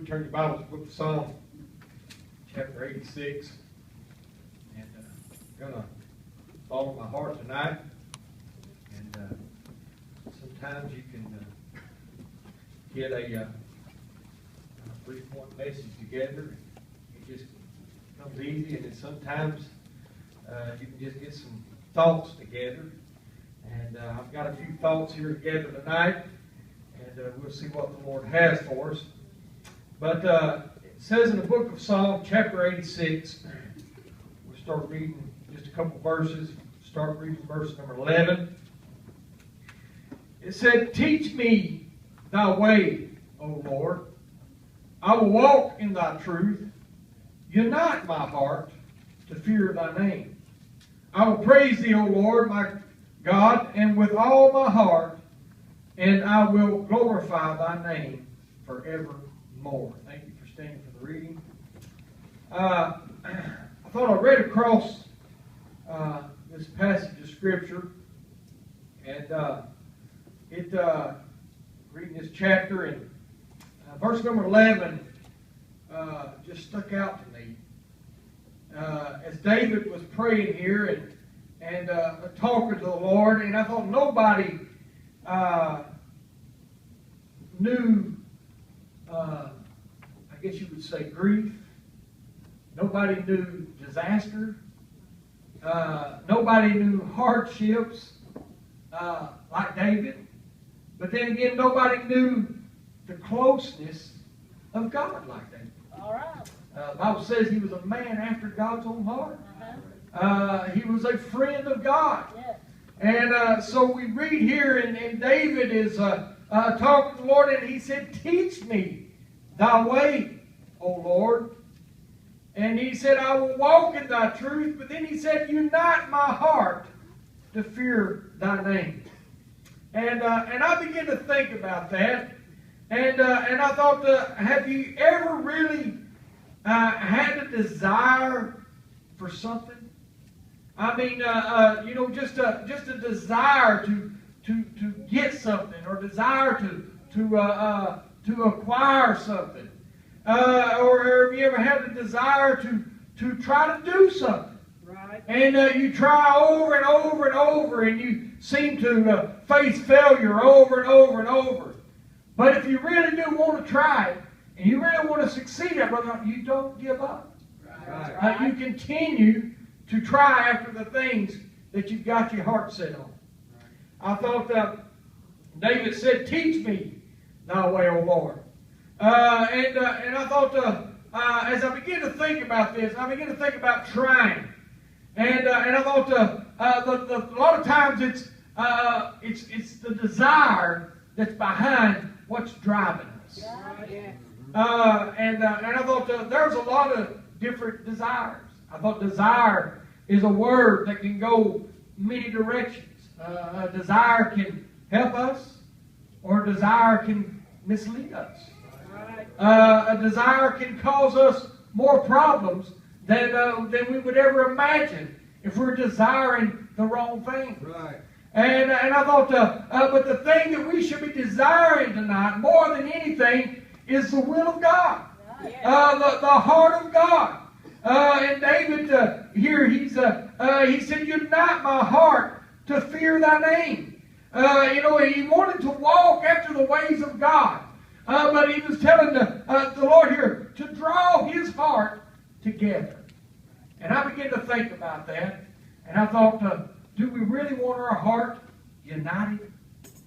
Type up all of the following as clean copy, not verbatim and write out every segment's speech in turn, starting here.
Turn your Bible to the book of Psalms, chapter 86. And I'm going to follow my heart tonight. And sometimes you can get a 3-point message together. It just comes easy. And then sometimes you can just get some thoughts together. And I've got a few thoughts here together tonight. And we'll see what the Lord has for us. But it says in the book of Psalm, chapter 86, we'll start reading just a couple verses. Start reading verse number 11. It said, "Teach me thy way, O Lord. I will walk in thy truth. Unite my heart to fear thy name. I will praise thee, O Lord, my God, and with all my heart, and I will glorify thy name forever. More." Thank you for standing for the reading. I thought I read across this passage of Scripture, and reading this chapter, and verse number 11 just stuck out to me. As David was praying here and talking to the Lord, and I thought nobody knew, I guess you would say, grief. Nobody knew disaster. Nobody knew hardships like David. But then again, nobody knew the closeness of God like David. All right. The Bible says he was a man after God's own heart. He was a friend of God. Yes. And so we read here, and David is talking to the Lord, and he said, "Teach me thy way, O Lord." And he said, "I will walk in thy truth." But then he said, "Unite my heart to fear thy name." And I began to think about that. And I thought, have you ever really had a desire for something? I mean, just a desire to get something, or desire to acquire something, or have you ever had a desire to try to do something? Right. And you try over and over and over, and you seem to face failure over and over and over. But if you really do want to try it, and you really want to succeed at it, you don't give up. Right. You continue to try after the things that you've got your heart set on. I thought David said, "Teach me thy way, O Lord." And I thought, as I began to think about this, I began to think about trying. And I thought, a lot of times it's the desire that's behind what's driving us. Yeah. And I thought there's a lot of different desires. I thought desire is a word that can go many directions. A desire can help us, or a desire can mislead us. A desire can cause us more problems than we would ever imagine if we're desiring the wrong thing. Right. And I thought, but the thing that we should be desiring tonight, more than anything, is the will of God, the heart of God. And David here, he said, "Unite my heart to fear Thy name." He wanted to walk after the ways of God, but he was telling the Lord here to draw his heart together. And I began to think about that, and I thought, do we really want our heart united?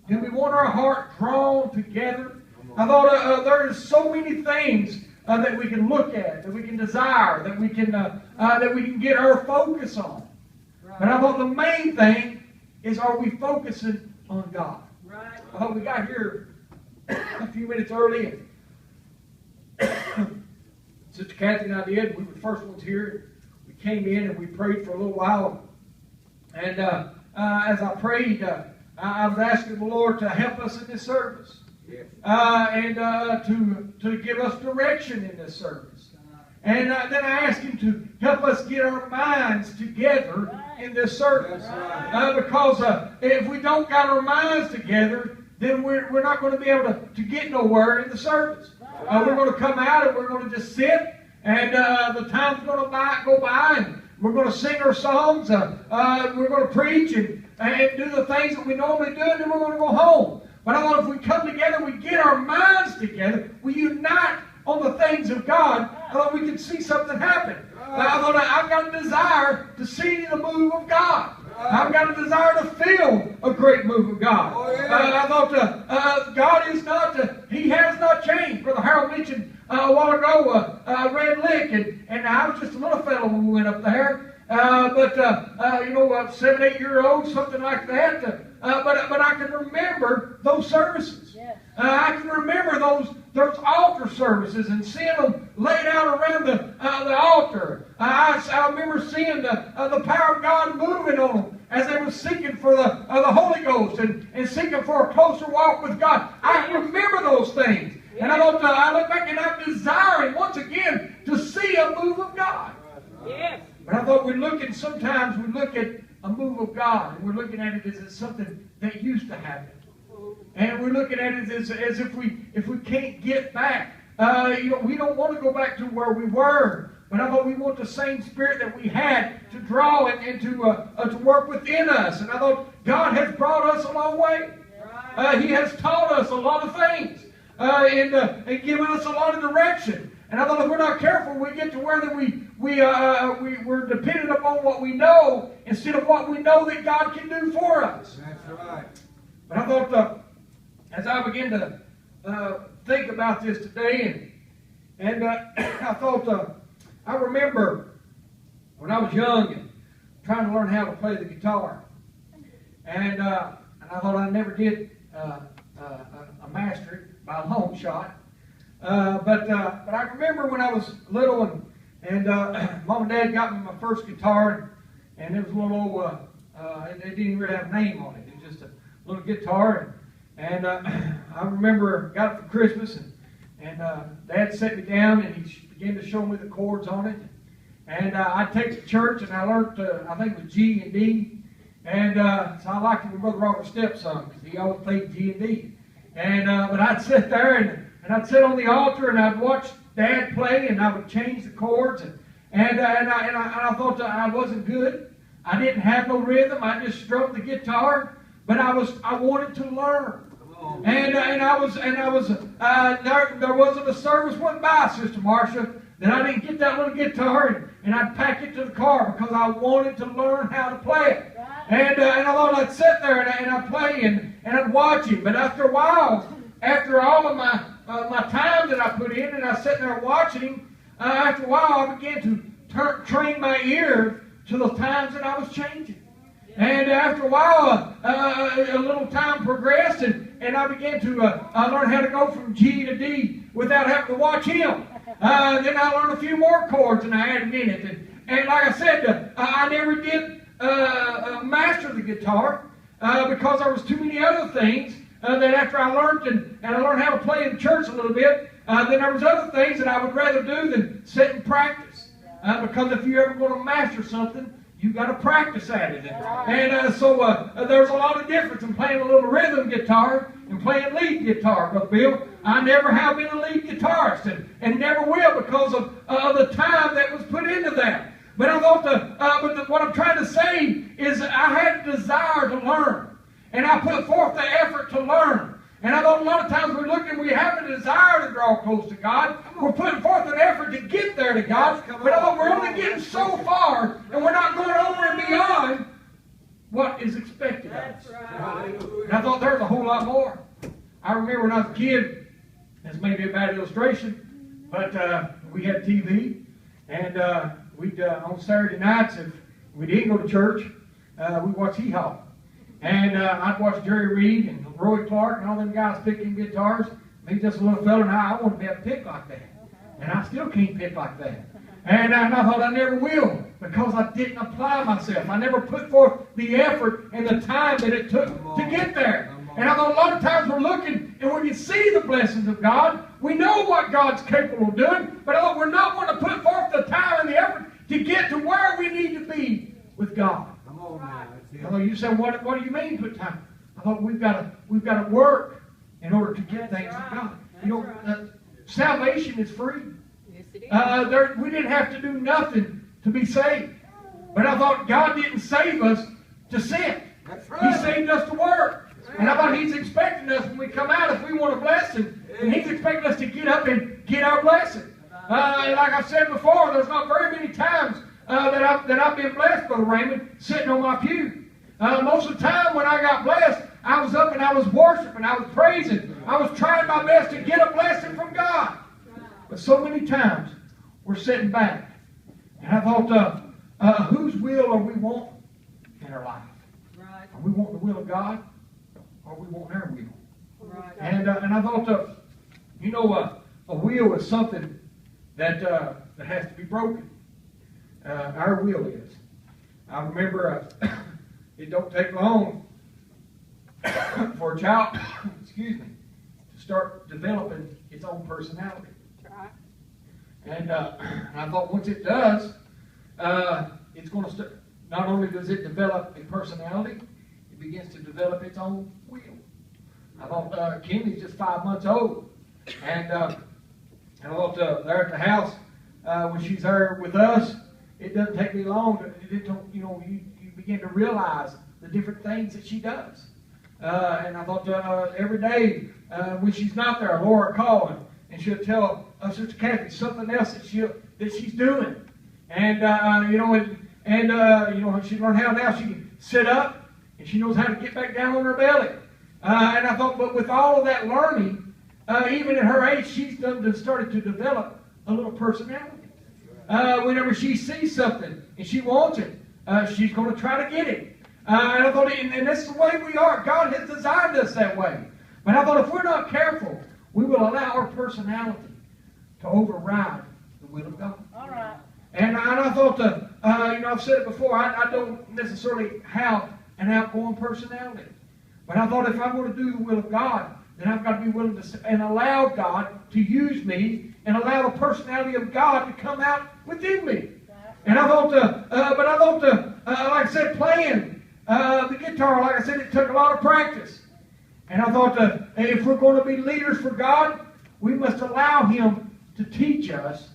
Do we want our heart drawn together? I thought there is so many things that we can look at, that we can desire, that we can get our focus on. Right. But I thought the main thing is, are we focusing on God? Right. We got here a few minutes early, and Sister Kathy and I did. We were the first ones here. We came in and we prayed for a little while. And as I prayed, I was asking the Lord to help us in this service. Yes. And to give us direction in this service. And then I asked Him to help us get our minds together in this service. Because if we don't got our minds together, then we're not going to be able to get nowhere in the service. We're going to come out and we're going to just sit, and the time's going to go by, and we're going to sing our songs, we're going to preach and do the things that we normally do, and then we're going to go home. But I thought if we come together, we get our minds together, we unite on the things of God, I thought we could see something happen. I thought I've got a desire to see the move of God. I've got a desire to feel a great move of God. I thought God is not, He has not changed. Brother Harold mentioned a while ago Red Lick, and I was just a little fellow when we went up there. 7, 8 year old, something like that. But I can remember those services. Yes. I can remember those altar services and seeing them laid out around the altar. I remember seeing the power of God moving on them as they were seeking for the Holy Ghost and seeking for a closer walk with God. I remember those things. Yes. And I look back and I'm desiring once again to see a move of God. Yes. But I thought sometimes we look at a move of God, and we're looking at it as something that used to happen. And we're looking at it as if we can't get back. We don't want to go back to where we were. But I thought we want the same spirit that we had to draw and to work within us. And I thought God has brought us a long way. He has taught us a lot of things and given us a lot of direction. And I thought if we're not careful, we get to where that we're dependent upon what we know instead of what we know that God can do for us. That's right. But I thought as I began to think about this today, and I thought I remember when I was young and trying to learn how to play the guitar, and I thought I never did master it by a long shot. But I remember when I was little and Mom and Dad got me my first guitar, and it was a little it didn't even really have a name on it. It was just a little guitar, and I remember got it for Christmas, and Dad set me down and he began to show me the chords on it, and I'd take it to church and I learned I think it was G and D, and so I liked it when Brother Robert Stepp sung because he always played G and D, and but I'd sit there and I'd sit on the altar and I'd watch Dad play, and I would change the chords, and I thought that I wasn't good. I didn't have no rhythm. I just strummed the guitar, but I wanted to learn. And there wasn't a service went by, Sister Marcia, that I didn't get that little guitar and I'd pack it to the car because I wanted to learn how to play it. And I thought I'd sit there and I'd play and I'd watch him. But after a while, after all of my time that I put in, and I was sitting there watching him, after a while I began to train my ear to the times that I was changing. And after a while, a little time progressed, and I began to learn how to go from G to D without having to watch him. Then I learned a few more chords and I added in it. And like I said, I never did master the guitar because there was too many other things that after I learned and I learned how to play in church a little bit, then there was other things that I would rather do than sit and practice. Because if you're ever going to master something, you got to practice at it. And so there's a lot of difference in playing a little rhythm guitar and playing lead guitar. Brother Bill, I never have been a lead guitarist and never will because of the time that was put into that. But I thought, what I'm trying to say is I had a desire to learn. And I put forth the effort to learn. And I thought a lot of times we have a desire to draw close to God. We're putting forth an effort to get there to God. But I thought we're only getting so far, and we're not going over and beyond what is expected of us. And I thought there was a whole lot more. I remember when I was a kid, this may be a bad illustration, but we had TV, and we'd on Saturday nights, if we didn't go to church, we'd watch Hee Haw. And I'd watch Jerry Reed and Roy Clark and all them guys picking guitars. Me, just a little fella, and I want to be able to pick like that. And I still can't pick like that. And I thought I never will because I didn't apply myself. I never put forth the effort and the time that it took to get there. And I thought a lot of times we're looking and when you see the blessings of God, we know what God's capable of doing, but I thought we're not going to put forth the time and the effort to get to where we need to be with God. I thought you said, what do you mean put time? I thought we've got to work in order to get things with God. You know, salvation is free. Yes, it is. We didn't have to do nothing to be saved. But I thought God didn't save us to sin. He saved us to work. And I thought He's expecting us when we come out, if we want a blessing, and He's expecting us to get up and get our blessing. And like I said before, there's not very many times that I've been blessed, Brother Raymond, sitting on my pew. Most of the time when I got blessed, I was up and I was worshiping, I was praising, I was trying my best to get a blessing from God. But so many times we're sitting back, and I thought, whose will are we wanting in our life? Right. Are we wanting the will of God, or are we wanting our will? Right. And I thought, a will is something that has to be broken. Our will is. I remember it don't take long for a child, excuse me, to start developing its own personality. Right. And I thought once it does, it's going to start. Not only does it develop a personality, it begins to develop its own will. I thought Kimmy's just 5 months old, and I thought there at the house when she's there with us, it doesn't take me long. You begin to realize the different things that she does. And I thought every day when she's not there, Laura call and she'll tell Sister Kathy something else that she's doing. And she learned how now she can sit up and she knows how to get back down on her belly. And I thought, but with all of that learning, even at her age, she's started to develop a little personality. Whenever she sees something and she wants it, she's going to try to get it. And I thought, and that's the way we are. God has designed us that way. But I thought if we're not careful, we will allow our personality to override the will of God. All right. And I thought, I've said it before, I don't necessarily have an outgoing personality. But I thought if I'm going to do the will of God, then I've got to be willing to and allow God to use me and allow the personality of God to come out within me. And I thought, like I said, playing the guitar, like I said, it took a lot of practice. And I thought, if we're going to be leaders for God, we must allow Him to teach us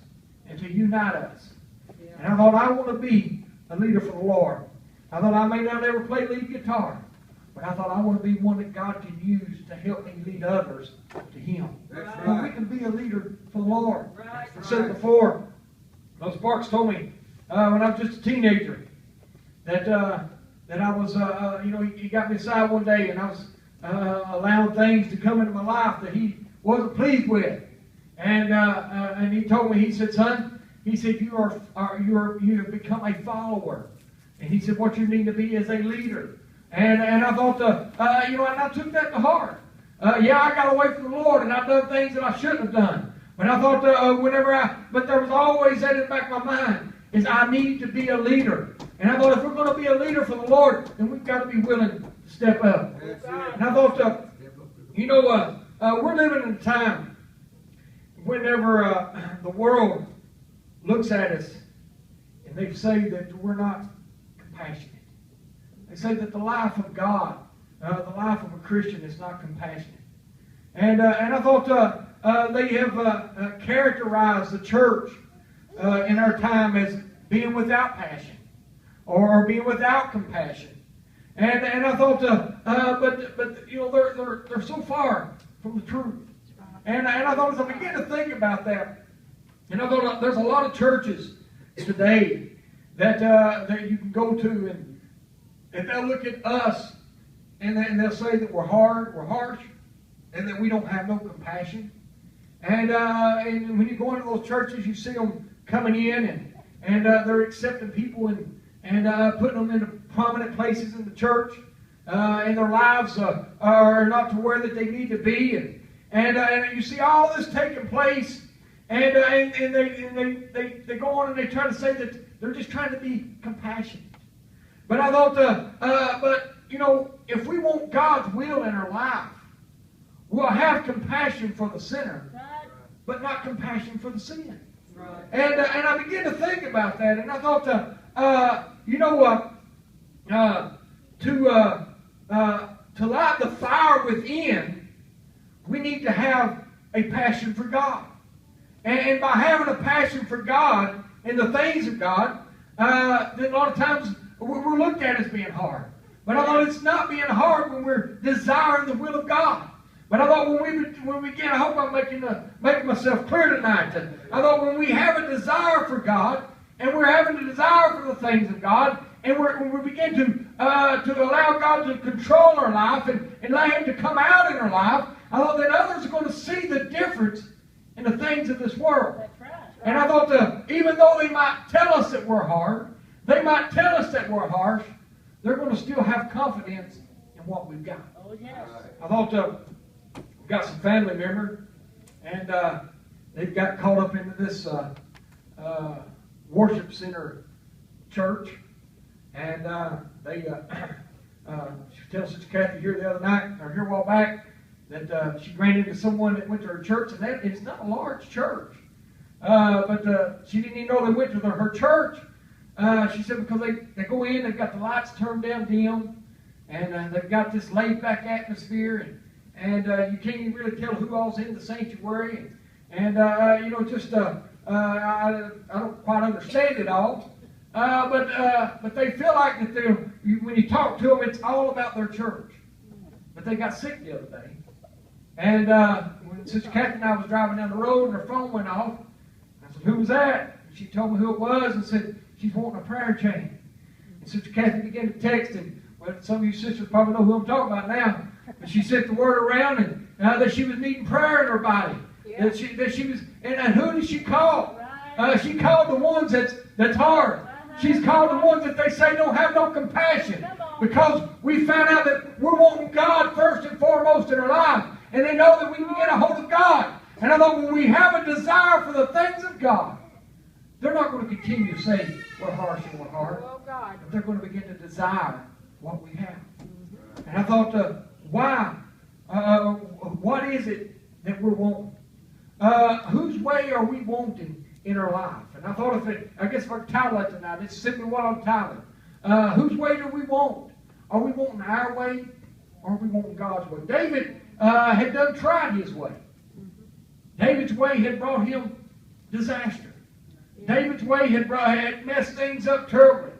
and to unite us. Yeah. And I thought, I want to be a leader for the Lord. I thought I may not ever play lead guitar, but I thought I want to be one that God can use to help me lead others to Him. That's right. But we can be a leader for the Lord. Right. I said before, Brother Sparks told me when I was just a teenager that I was, he got me aside one day and I was allowing things to come into my life that he wasn't pleased with. And he told me, he said, son, he said, you have become a follower. And he said, what you need to be is a leader. And I thought, and I took that to heart. yeah, I got away from the Lord and I've done things that I shouldn't have done. But I thought but there was always that in the back of my mind, is I need to be a leader. And I thought if we're going to be a leader for the Lord, then we've got to be willing to step up. And I thought, we're living in a time whenever the world looks at us and they say that we're not compassionate. They say that the life of God, the life of a Christian is not compassionate. And I thought they have characterized the church in our time as being without passion or being without compassion. And I thought, but you know, they're so far from the truth. And I thought as I began to think about that, and I thought there's a lot of churches today that you can go to, and they'll look at us and they'll say that we're hard, we're harsh, and that we don't have no compassion. And when you go into those churches, you see them coming in and they're accepting people and putting them into prominent places in the church, and their lives are not to where that they need to be, and you see all this taking place, and they go on and they try to say that they're just trying to be compassionate. But I thought, but you know, if we want God's will in our life, we'll have compassion for the sinner, but not compassion for the sin. Right. And I began to think about that, and I thought, to light the fire within, we need to have a passion for God. And by having a passion for God and the things of God, then a lot of times we're looked at as being hard. But I thought it's not being hard when we're desiring the will of God. But I thought when we begin, I hope I'm making myself clear tonight. I thought when we have a desire for God, and we're having a desire for the things of God, and when we begin to allow God to control our life and allow Him to come out in our life, I thought that others are going to see the difference in the things of this world. That's right. And I thought even though they might tell us that we're hard, they might tell us that we're harsh, they're going to still have confidence in what we've got. Oh, yes. I thought we've got some family members, and they've got caught up into this worship center church, and they she tells Sister Kathy here the other night, or here a while back, that she ran into someone that went to her church, and it's not a large church, but she didn't even know they went to her church. She said because they go in, they've got the lights turned down dim, and they've got this laid-back atmosphere, and you can't even really tell who all's in the sanctuary, and I don't quite understand it all, but they feel like that when you talk to them, it's all about their church. But they got sick the other day, and when Sister Kathy and I was driving down the road, and her phone went off. I said, "Who was that?" And she told me who it was, and said she's wanting a prayer chain. And Sister Kathy began to text, and some of you sisters probably know who I'm talking about now. But she sent the word around, and that she was needing prayer in her body. Yeah. That she was, and who did she call? Right. She called the ones that's hard. She's called the ones that they say don't have no compassion, because we found out that we're wanting God first and foremost in our life, and they know that we can get a hold of God. And I thought when we have a desire for the things of God, they're not going to continue to say we're harsh and we're hard, but they're going to begin to desire what we have. And I thought, why? What is it that we're wanting? Whose way are we wanting in our life? And I thought I guess if I title it tonight, it's simply what I'm titling. Whose way do we want? Are we wanting our way, or are we wanting God's way? David had tried his way. David's way had brought him disaster. David's way had messed things up terribly.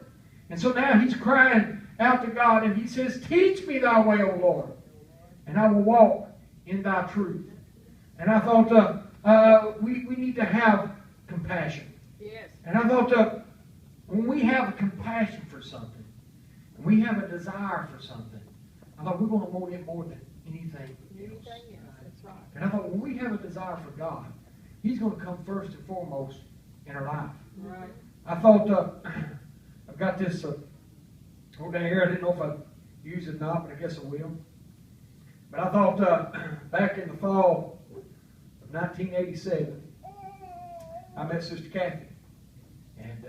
And so now he's crying out to God, and he says, "Teach me thy way, O Lord, and I will walk in thy truth." And I thought we need to have compassion. Yes. And I thought when we have a compassion for something, and we have a desire for something, I thought we're going to want it more than anything else. That's right. And I thought when we have a desire for God, He's going to come first and foremost in our life. Right. I thought I've got this over down here. I didn't know if I'd use it or not, but I guess I will. But I thought back in the fall of 1987, I met Sister Kathy. And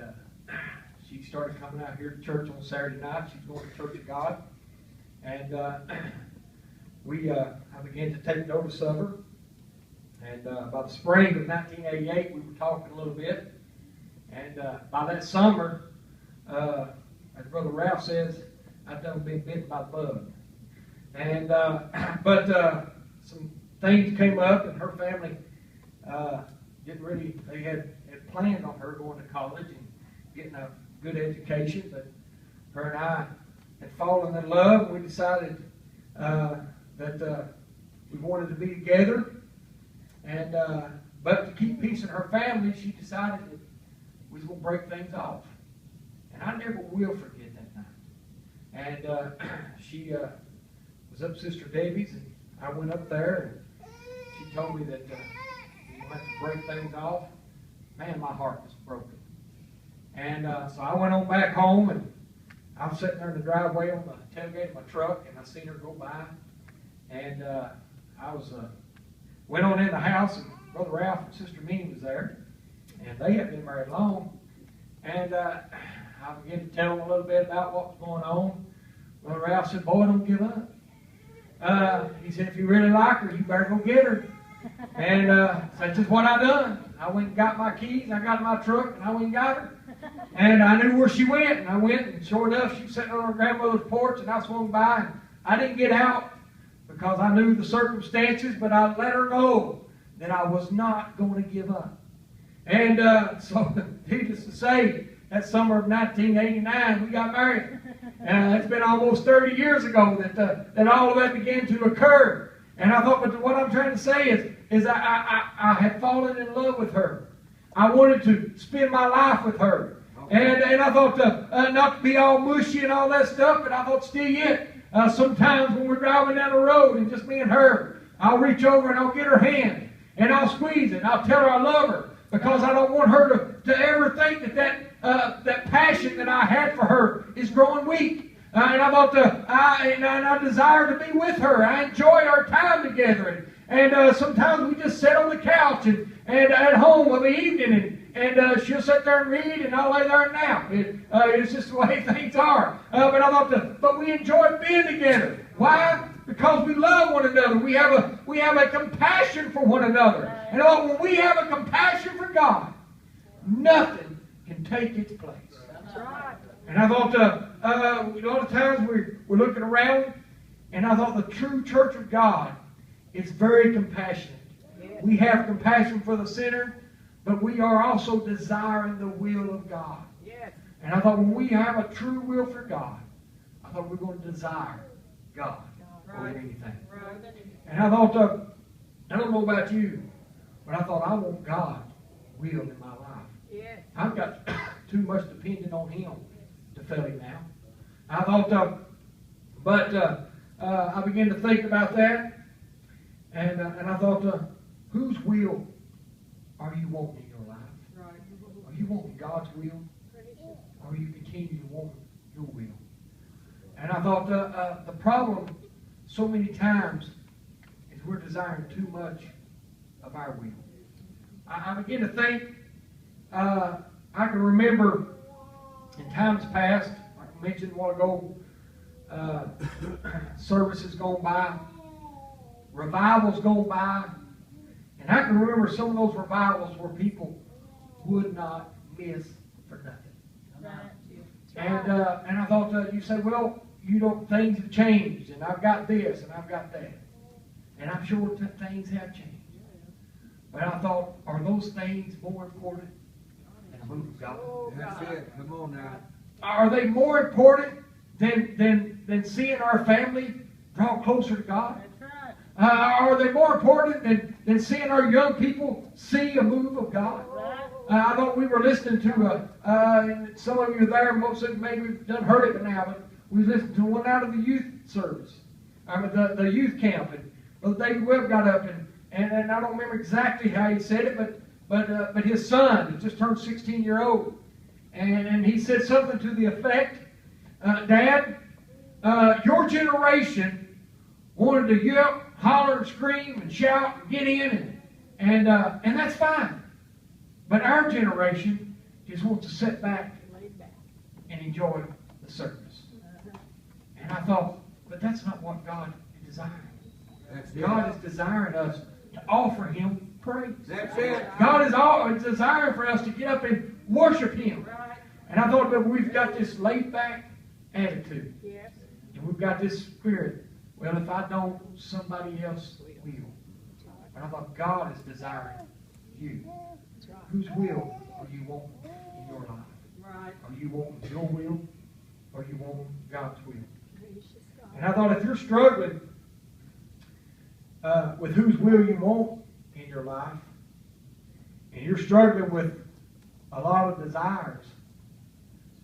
she started coming out here to church on Saturday night. She's going to Church of God. And I began to take notice of her. And by the spring of 1988, we were talking a little bit. And by that summer, as Brother Ralph says, I've done been bitten by the bug. And but some things came up, and her family didn't really. They had planned on her going to college and getting a good education, but her and I had fallen in love. We decided that we wanted to be together, and but to keep peace in her family, she decided that we was going to break things off. And I never will forget that night. And she was up Sister Debbie's, and I went up there, and she told me that we had to break things off. Man, my heart was broken. And so I went on back home, and I was sitting there in the driveway on the tailgate of my truck, and I seen her go by. And I was went on in the house, and Brother Ralph and Sister Minnie was there, and they hadn't been married long. And I began to tell them a little bit about what was going on. Brother Ralph said, "Boy, don't give up." He said, "If you really like her, you better go get her." And that's just what I done. I went and got my keys, I got in my truck, and I went and got her. And I knew where she went, and I went, and sure enough, she was sitting on her grandmother's porch, and I swung by, and I didn't get out because I knew the circumstances, but I let her know that I was not going to give up. And so, needless to say, that summer of 1989, we got married. It's been almost 30 years ago that all of that began to occur. And I thought, but what I'm trying to say is I had fallen in love with her. I wanted to spend my life with her. And I thought not to be all mushy and all that stuff, but I thought still yet, sometimes when we're driving down the road and just me and her, I'll reach over and I'll get her hand and I'll squeeze it and I'll tell her I love her, because I don't want her to ever think that passion that I had for her is growing weak. And I thought I desire to be with her. I enjoy our time together. And sometimes we just sit on the couch and at home of the evening, and she'll sit there and read, and I'll lay there and nap. It's just the way things are. But I thought, but we enjoy being together. Why? Because we love one another. We have a compassion for one another. And when we have a compassion for God, nothing can take its place. That's right. And I thought, a lot of times we're looking around, and I thought the true church of God is very compassionate. Yes. We have compassion for the sinner, but we are also desiring the will of God. Yes. And I thought when we have a true will for God, I thought we're going to desire God over anything. Right. And I thought, I don't know about you, but I thought I want God's will in my life. Yes. I've got too much dependent on Him to fail Him now. I thought, I began to think about that, and I thought, whose will are you wanting in your life? Right. Are you wanting God's will, or are you continue to want your will? And I thought, the problem so many times is we're desiring too much of our will. I began to think, I can remember in times past, like I mentioned a while ago, services gone by, revivals gone by, and I can remember some of those revivals where people would not miss for nothing. And I thought, you say, well, things have changed, and I've got this, and I've got that. And I'm sure that things have changed. But I thought, are those things more important than the move of God? That's it. Come on now. Are they more important than seeing our family draw closer to God? That's right. Are they more important than seeing our young people see a move of God? I thought we were listening to, some of you are there, most of you maybe done heard it now, but we listened to one out of the youth service, the youth camp, and Brother David Webb got up, and I don't remember exactly how he said it, but his son had just turned 16-year-old, and he said something to the effect, Dad, your generation wanted to yelp, holler, and scream, and shout, and get in, and that's fine. But our generation just wants to sit back and enjoy the service. And I thought, but that's not what God is desiring. That's it. God is desiring us to offer Him praise. That's it. God is desiring for us to get up and worship Him. And I thought that we've got this laid-back attitude. Yes. And we've got this spirit. Well, if I don't, somebody else will. But I thought God is desiring you. Whose will are you wanting in your life? Right. Are you wanting your will, or are you wanting God's will? And I thought if you're struggling with whose will you want in your life, and you're struggling with a lot of desires,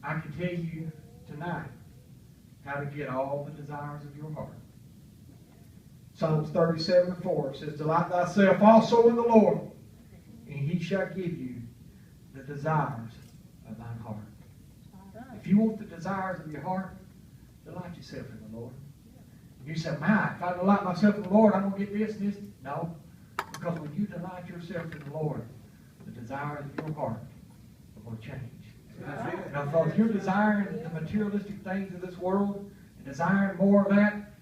I can tell you tonight how to get all the desires of your heart. Psalms 37:4 says, "Delight thyself also in the Lord, and He shall give you the desires of thine heart." If you want the desires of your heart, delight yourself in the Lord. And you say, "My, if I delight myself in the Lord, I'm going to get this and this." No, because when you delight yourself in the Lord, the desires of your heart are going to change. That's it. And I thought, if you're desiring the materialistic things of this world and desiring more of that,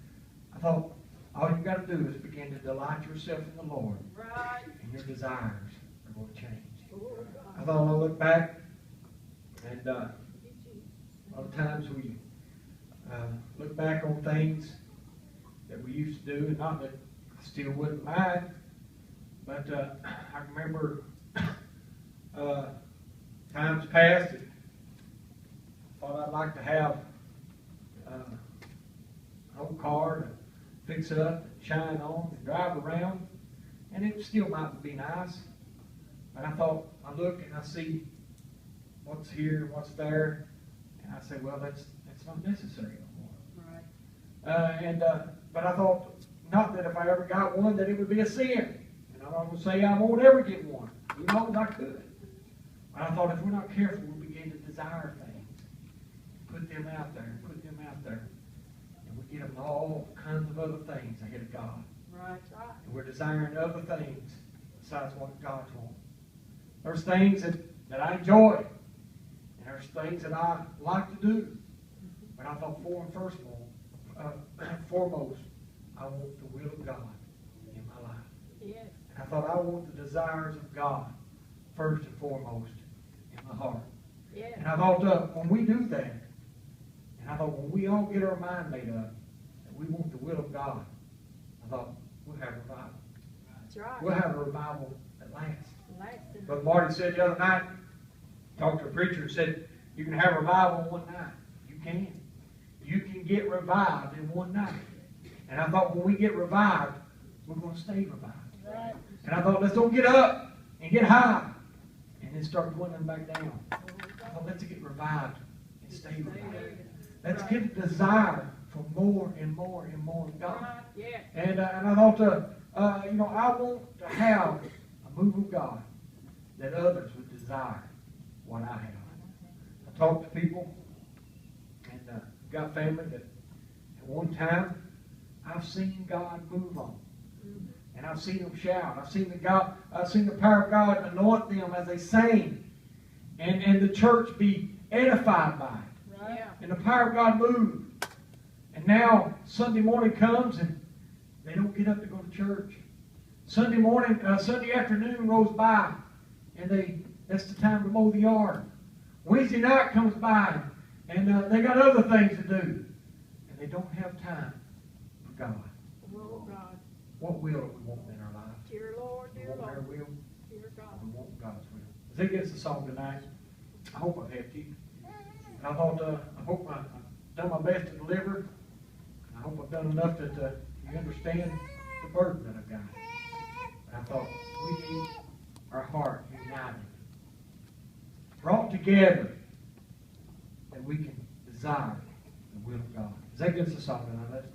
I thought, all you got to do is begin to delight yourself in the Lord, Right. and your desires are going to change. I thought I'll look back, and a lot of times we look back on things that we used to do, and not that I still wouldn't mind, but I remember times past, I thought I'd like to have an old car to fix up, and shine on, and drive around, and it still might be nice. But I thought, I look and I see what's here, what's there, and I say, well, that's not necessary anymore. Right. But I thought, not that if I ever got one, that it would be a sin. And I'm not going to say I won't ever get one. Who knows, I could. But I thought if we're not careful, we'll begin to desire things. Put them out there, put them out there. And we get them all kinds of other things ahead of God. Right. And we're desiring other things besides what God wants. There's things that I enjoy. And there's things that I like to do. But I thought foremost, I want the will of God in my life. Yes. And I thought I want the desires of God first and foremost in my heart. Yes. And I thought when we do that, and I thought when we all get our mind made up that we want the will of God, I thought we'll have revival. That's right. We'll have a revival that lasts. Lasting. Brother Marty said the other night, talked to a preacher and said, you can have revival in one night. You can. You can get revived in one night. And I thought when we get revived, we're going to stay revived. Right. And I thought, let's don't get up and get high and then start dwindling back down. I thought, let's get revived and stay revived. Let's get a desire for more and more and more of God. Right. Yes. And I thought, I want to have a move of God that others would desire what I have. I talk to people, and got family that at one time I've seen God move on, and I've seen them shout. I've seen the power of God anoint them as they sing, and the church be edified by it, Right. Yeah. and the power of God move. And now Sunday morning comes and they don't get up to go to church. Sunday afternoon rolls by, and that's the time to mow the yard. Wednesday night comes by, and they got other things to do, and they don't have time for God. Oh, God. What will do we want in our life? Dear Lord, We dear want our Lord. will. Dear God. We want God's will. As they get the song tonight, I hope I've helped you. And I thought, I hope I've done my best to deliver. I hope I've done enough that you understand the burden that I've got. And I thought, we need our heart united, brought together, that we can desire the will of God. As they get the song tonight, let's